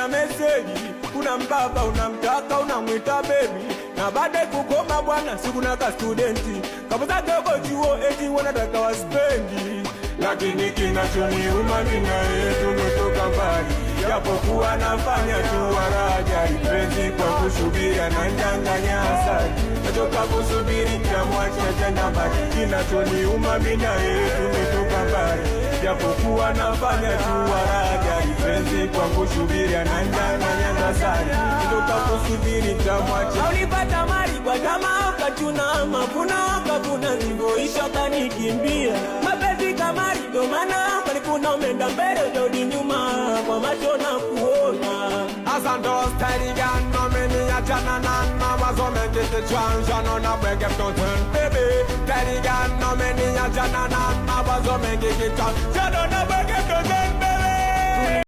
unamtumia meseji, unambaba, unamtaka, unamwita baby, na baada kukoma bwana siku na ka studenti kabuza dogo chuo eti wanataka waspendi. Lakini kinachoniuma mimi na yeye tumetoka mbali, japokuwa nafanya tu waraja, penzi kwa kusubiria na njanganya asali, nachoka kusubiri nitamwacha tena mbali. Kinachoniuma mimi na yeye tumetoka mbali, japokuwa nafanya tu waraja, penzi kwa kusubiria na njanganya asali, nachoka kusubiri nitamwacha. Ulipata mali kwa tamaa ukachuna, mavuna ukavuna, zivyoisha kanikimbia. Mapenzi kama ndo maana walikuna umeenda mbele jodi nyuma, kwa macho na kuona. Asa ndo steady gun, no meni ya jana na mawazo mengi kichwanja, no na bwege mtoten baby. Steady gun, no meni ya jana na mawazo mengi kichwanja, no na bwege